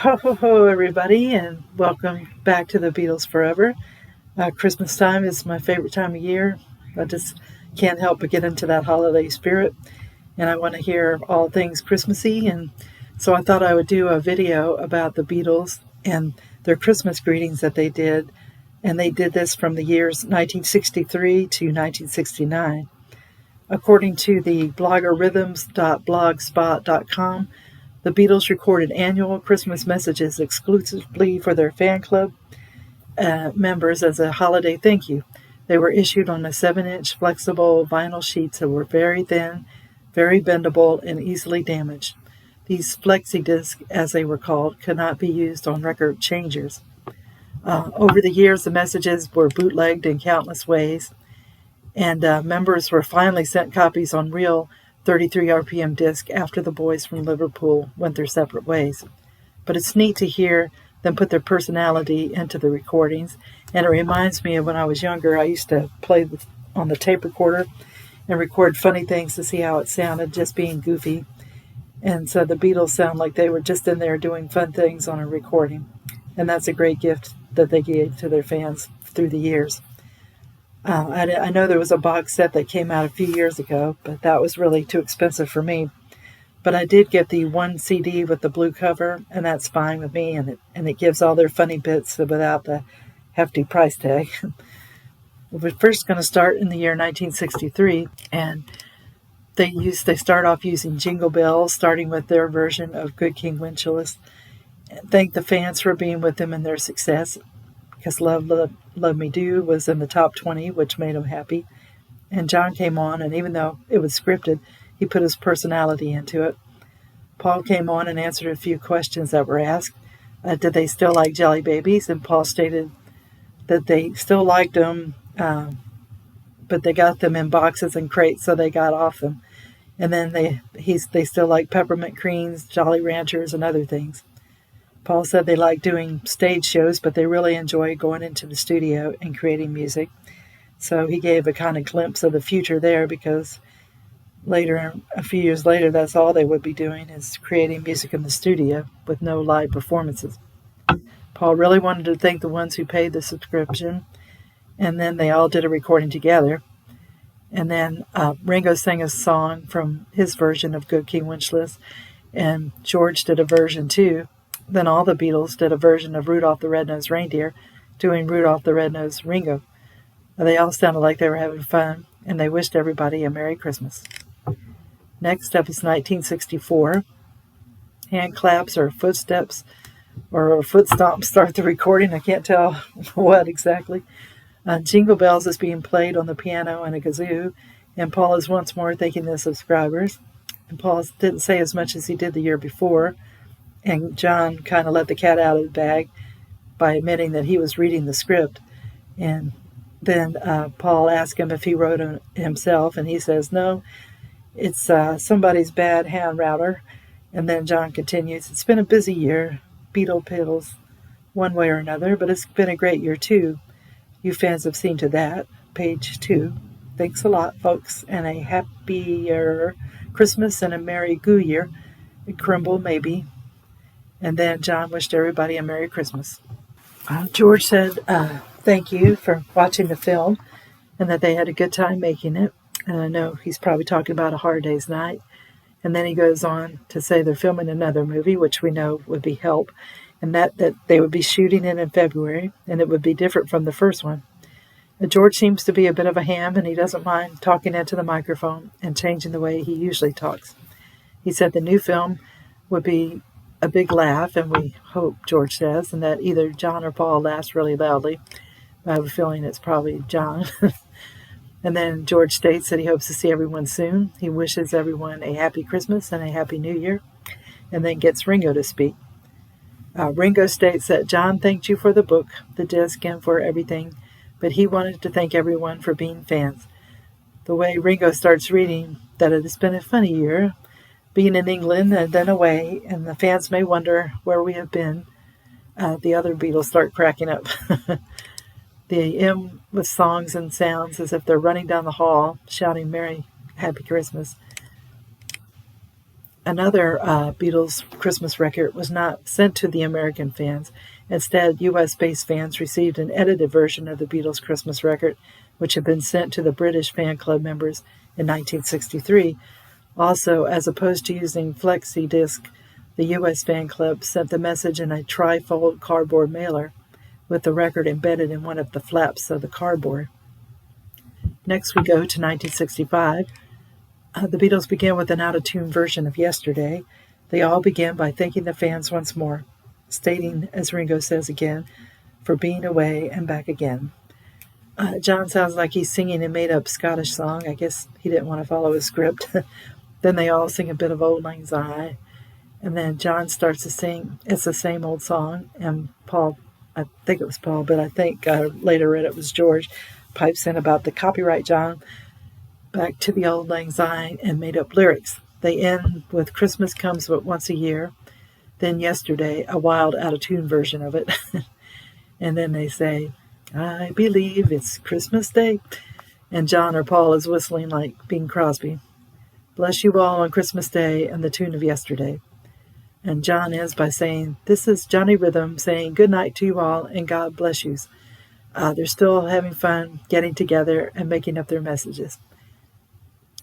Ho, ho, ho, everybody, and welcome back to the Beatles Forever. Christmas time is my favorite time of year. I just can't help but get into that holiday spirit, and I want to hear all things Christmassy. And so I thought I would do a video about the Beatles and their Christmas greetings that they did. And they did this from the years 1963 to 1969. According to the bloggerhythms.blogspot.com, the Beatles recorded annual Christmas messages exclusively for their fan club members as a holiday thank you. They were issued on a 7-inch flexible vinyl sheets that were very thin, very bendable, and easily damaged. These flexi discs, as they were called, could not be used on record changers. Over the years, the messages were bootlegged in countless ways, and members were finally sent copies on real 33 RPM disc after the boys from Liverpool went their separate ways. But it's neat to hear them put their personality into the recordings, and it reminds me of when I was younger. I used to play on the tape recorder and record funny things to see how it sounded, just being goofy. And so the Beatles sound like they were just in there doing fun things on a recording, and that's a great gift that they gave to their fans through the years. I know there was a box set that came out a few years ago, but that was really too expensive for me. But I did get the one CD with the blue cover, and that's fine with me, and it gives all their funny bits without the hefty price tag. We're first going to start in the year 1963, and they start off using Jingle Bells, starting with their version of Good King Wenceslas. Thank the fans for being with them in their success, because Love, Love, Love Me Do was in the top 20, which made him happy. And John came on, and even though it was scripted, he put his personality into it. Paul came on and answered a few questions that were asked. Did they still like Jelly Babies? And Paul stated that they still liked them, but they got them in boxes and crates, so they got off them. And then they still like peppermint creams, Jolly Ranchers, and other things. Paul said they like doing stage shows, but they really enjoy going into the studio and creating music. So he gave a kind of glimpse of the future there, because later, a few years later, that's all they would be doing is creating music in the studio with no live performances. Paul really wanted to thank the ones who paid the subscription, and then they all did a recording together. And then Ringo sang a song from his version of Good King Wenceslas, and George did a version too. Then all the Beatles did a version of Rudolph the Red-Nosed Reindeer, doing Rudolph the Red-Nosed Ringo. They all sounded like they were having fun, and they wished everybody a Merry Christmas. Next up is 1964. Hand claps or footsteps or foot stomps start the recording. I can't tell what exactly. Jingle Bells is being played on the piano and a kazoo, and Paul is once more thanking the subscribers. And Paul didn't say as much as he did the year before, and John kind of let the cat out of the bag by admitting that he was reading the script. And then Paul asked him if he wrote it himself, and he says, no, it's somebody's bad hand router. And then John continues, it's been a busy year, Beatles, one way or another, but it's been a great year too. You fans have seen to that. Page 2. Thanks a lot, folks, and a happier Christmas and a Merry Goo Year. A crumble, maybe. And then John wished everybody a Merry Christmas. George said thank you for watching the film and that they had a good time making it. And I know he's probably talking about A Hard Day's Night. And then he goes on to say they're filming another movie, which we know would be Help, and that they would be shooting it in February, and it would be different from the first one. George seems to be a bit of a ham, and he doesn't mind talking into the microphone and changing the way he usually talks. He said the new film would be a big laugh, and we hope, George says, and that either John or Paul laughs really loudly. I have a feeling it's probably John. And then George states that he hopes to see everyone soon. He wishes everyone a happy Christmas and a happy New Year, and then gets Ringo to speak. Ringo states that John thanked you for the book, the disc, and for everything, but he wanted to thank everyone for being fans. The way Ringo starts reading that it has been a funny year, being in England and then away, and the fans may wonder where we have been. The other Beatles start cracking up. They end with songs and sounds as if they're running down the hall, shouting Merry Happy Christmas. Another Beatles Christmas record was not sent to the American fans. Instead, U.S.-based fans received an edited version of the Beatles Christmas record, which had been sent to the British fan club members in 1963. Also, as opposed to using flexi disc, the U.S. fan club sent the message in a tri-fold cardboard mailer with the record embedded in one of the flaps of the cardboard. Next, we go to 1965. The Beatles began with an out-of-tune version of Yesterday. They all began by thanking the fans once more, stating, as Ringo says again, for being away and back again. John sounds like he's singing a made-up Scottish song. I guess he didn't want to follow his script. Then they all sing a bit of Auld Lang Syne. And then John starts to sing, it's the same old song. And Paul, I think it was Paul, but I think later read it was George, pipes in about the copyright John back to the Auld Lang Syne and made up lyrics. They end with Christmas comes but once a year. Then Yesterday, a wild out-of-tune version of it. And then they say, I believe it's Christmas Day. And John or Paul is whistling like Bing Crosby. Bless you all on Christmas Day and the tune of Yesterday. And John ends by saying, this is Johnny Rhythm saying good night to you all and God bless yous. They're still having fun, getting together, and making up their messages.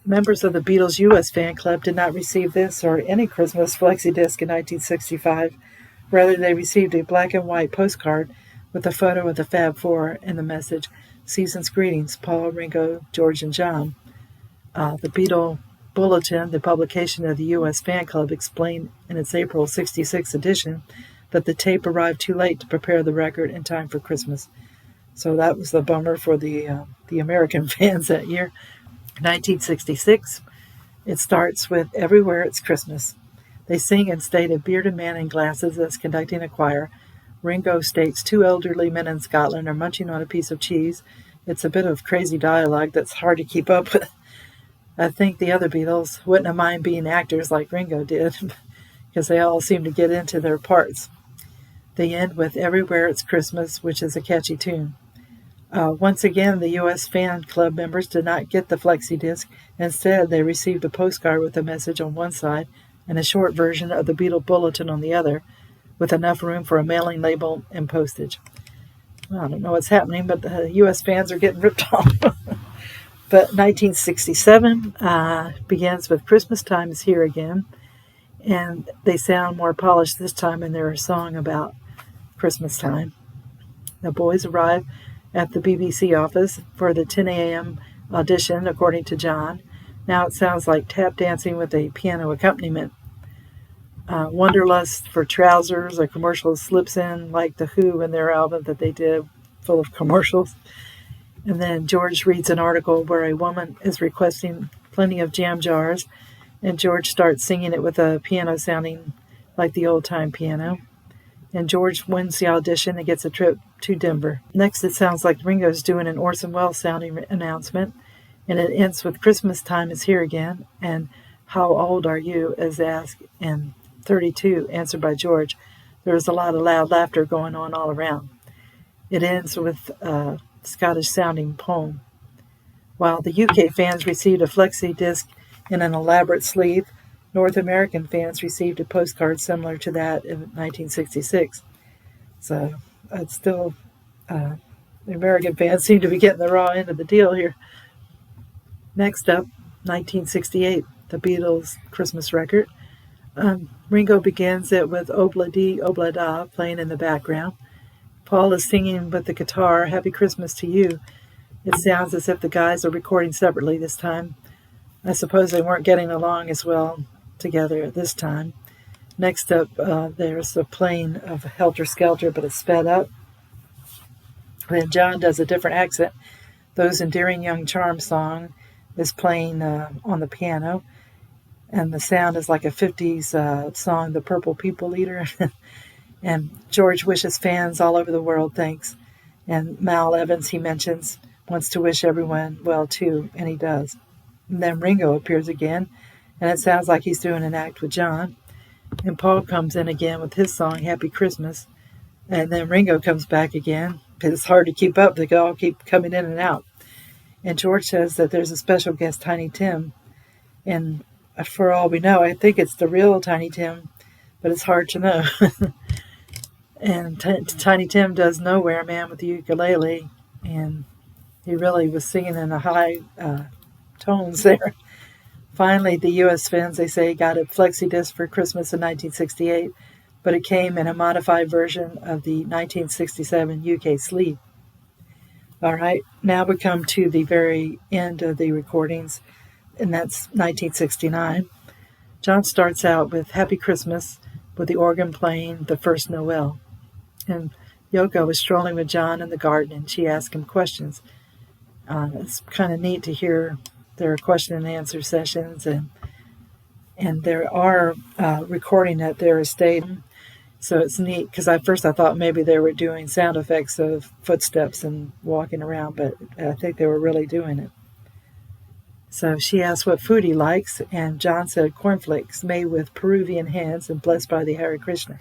Members of the Beatles' U.S. fan club did not receive this or any Christmas flexi disc in 1965. Rather, they received a black and white postcard with a photo of the Fab Four and the message, Season's Greetings, Paul, Ringo, George, and John. The Beatle Bulletin, the publication of the U.S. fan club, explained in its April 66 edition that the tape arrived too late to prepare the record in time for Christmas. So that was the bummer for the American fans that year. 1966, it starts with Everywhere It's Christmas. They sing and state a bearded man in glasses as conducting a choir. Ringo states two elderly men in Scotland are munching on a piece of cheese. It's a bit of crazy dialogue that's hard to keep up with. I think the other Beatles wouldn't have minded being actors like Ringo did, because they all seem to get into their parts. They end with Everywhere It's Christmas, which is a catchy tune. Once again, the U.S. fan club members did not get the flexi disc. Instead, they received a postcard with a message on one side and a short version of the Beatle Bulletin on the other, with enough room for a mailing label and postage. Well, I don't know what's happening, but the U.S. fans are getting ripped off. But 1967 begins with Christmas Time is Here Again, and they sound more polished this time in their song about Christmas time. The boys arrive at the BBC office for the 10 a.m. audition, according to John. Now it sounds like tap dancing with a piano accompaniment. Wanderlust for Trousers, a commercial slips in like The Who in their album that they did, full of commercials. And then George reads an article where a woman is requesting plenty of jam jars, and George starts singing it with a piano sounding like the old-time piano. And George wins the audition and gets a trip to Denver. Next, it sounds like Ringo's doing an Orson Welles sounding announcement, and it ends with Christmas Time is Here Again, and How Old Are You is asked, and 32, answered by George. There was a lot of loud laughter going on all around. It ends with a Scottish sounding poem. While the UK fans received a flexi disc in an elaborate sleeve, North American fans received a postcard similar to that in 1966. So it's still, the American fans seem to be getting the raw end of the deal here. Next up, 1968, the Beatles Christmas record. Ringo begins it with Obla Dee, Obla Da playing in the background. Paul is singing with the guitar, Happy Christmas to You. It sounds as if the guys are recording separately this time. I suppose they weren't getting along as well together at this time. Next up, there's a playing of Helter Skelter, but it's sped up. Then John does a different accent. Those Endearing Young Charms song is playing on the piano, and the sound is like a 50s song, The Purple People Eater. And George wishes fans all over the world thanks. And Mal Evans, he mentions, wants to wish everyone well too, and he does. And then Ringo appears again, and it sounds like he's doing an act with John. And Paul comes in again with his song, Happy Christmas. And then Ringo comes back again, because it's hard to keep up. They all keep coming in and out. And George says that there's a special guest, Tiny Tim. And for all we know, I think it's the real Tiny Tim, but it's hard to know. And Tiny Tim does Nowhere Man with the ukulele, and he really was singing in a high tones there. Finally, the U.S. fans, they say, got a flexi disc for Christmas in 1968, but it came in a modified version of the 1967 UK sleeve. All right, now we come to the very end of the recordings, and that's 1969. John starts out with Happy Christmas with the organ playing The First Noel. And Yoko was strolling with John in the garden, and she asked him questions. It's kind of neat to hear their question and answer sessions, and there are recording at their estate. So it's neat because at first I thought maybe they were doing sound effects of footsteps and walking around, but I think they were really doing it. So she asked what food he likes, and John said cornflakes made with Peruvian hands and blessed by the Hare Krishna.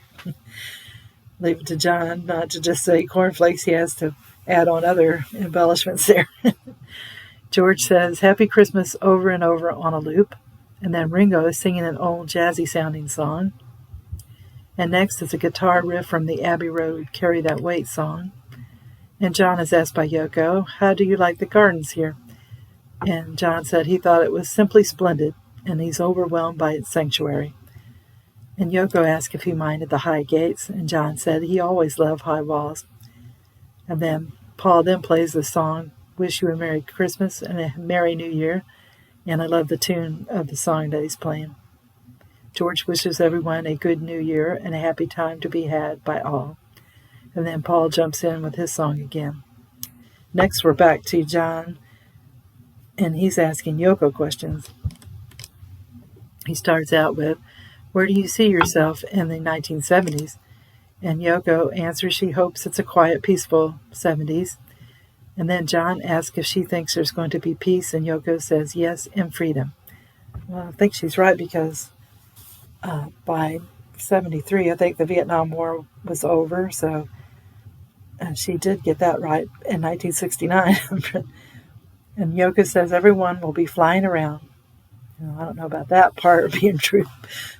Leave it to John not to just say cornflakes. He has to add on other embellishments there. George says Happy Christmas over and over on a loop. And then Ringo is singing an old jazzy-sounding song. And next is a guitar riff from the Abbey Road Carry That Weight song. And John is asked by Yoko, how do you like the gardens here? And John said he thought it was simply splendid, and he's overwhelmed by its sanctuary. And Yoko asked if he minded the high gates, and John said he always loved high walls. And then Paul then plays the song, Wish You a Merry Christmas and a Merry New Year, and I love the tune of the song that he's playing. George wishes everyone a good new year and a happy time to be had by all. And then Paul jumps in with his song again. Next, we're back to John, and he's asking Yoko questions. He starts out with, where do you see yourself in the 1970s? And Yoko answers she hopes it's a quiet, peaceful 70s. And then John asks if she thinks there's going to be peace, and Yoko says yes, and freedom. Well, I think she's right because by 73, I think the Vietnam War was over, so she did get that right in 1969. And Yoko says everyone will be flying around. I don't know about that part being true,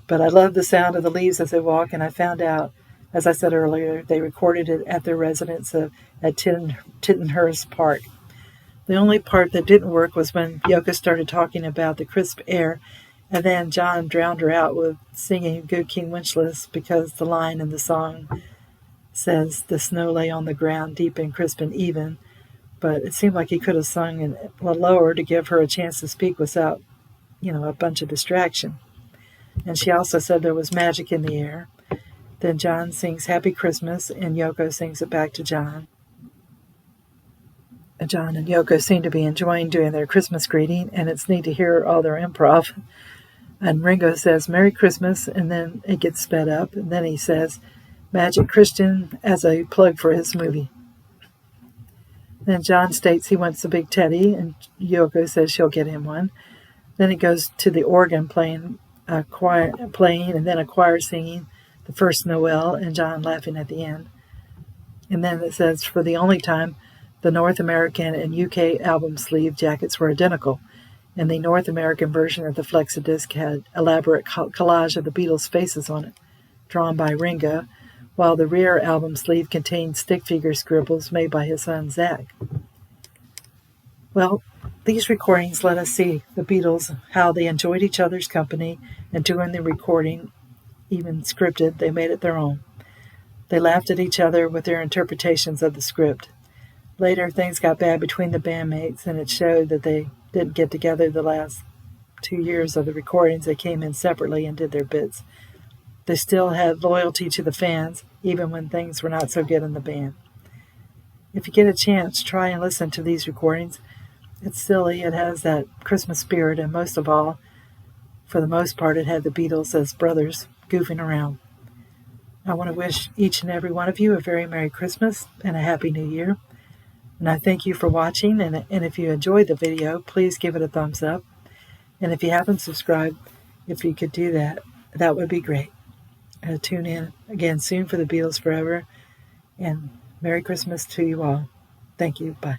but I love the sound of the leaves as they walk, and I found out, as I said earlier, they recorded it at their residence at Tittenhurst Park. The only part that didn't work was when Yoko started talking about the crisp air, and then John drowned her out with singing Good King Wenceslas because the line in the song says the snow lay on the ground deep and crisp and even, but it seemed like he could have sung a little lower to give her a chance to speak without, a bunch of distraction. And she also said there was magic in the air. Then John sings Happy Christmas, and Yoko sings it back to John. John and Yoko seem to be enjoying doing their Christmas greeting, and it's neat to hear all their improv. And Ringo says, Merry Christmas, and then it gets sped up, and then he says, Magic Christian as a plug for his movie. Then John states he wants a big teddy, and Yoko says she'll get him one. Then it goes to the organ playing, and then a choir singing The First Noel, and John laughing at the end. And then it says, for the only time, the North American and UK album sleeve jackets were identical, and the North American version of the Flexidisc had elaborate collage of the Beatles' faces on it, drawn by Ringo, while the rear album sleeve contained stick figure scribbles made by his son Zach. Well, these recordings let us see the Beatles, how they enjoyed each other's company, and during the recording, even scripted, they made it their own. They laughed at each other with their interpretations of the script. Later, things got bad between the bandmates, and it showed that they didn't get together the last 2 years of the recordings. They came in separately and did their bits. They still had loyalty to the fans, even when things were not so good in the band. If you get a chance, try and listen to these recordings. It's silly, it has that Christmas spirit, and most of all, for the most part, it had the Beatles as brothers goofing around. I want to wish each and every one of you a very Merry Christmas and a Happy New Year. And I thank you for watching, and if you enjoyed the video, please give it a thumbs up. And if you haven't subscribed, if you could do that, that would be great. Tune in again soon for the Beatles Forever, and Merry Christmas to you all. Thank you. Bye.